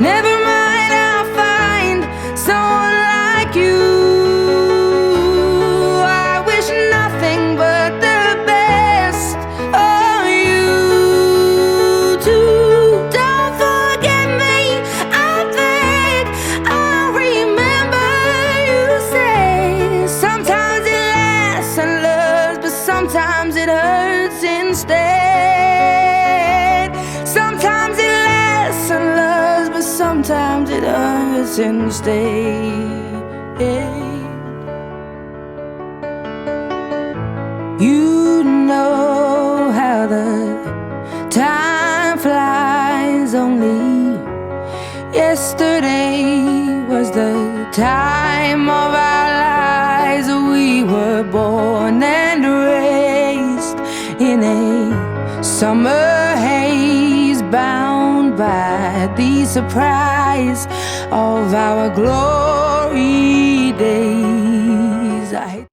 Never mind, I'll find someone like you. I wish nothing but the best of you too. Don't forget me, I think I'll remember you say. Sometimes it lasts and loves, but sometimes it hurts instead. Sometimes it lasts and loves, but sometimes it hurts instead. You know how the time flies. Only yesterday was the time of our lives. We were born and raised in a summer haze, bound by the surprise of our glory.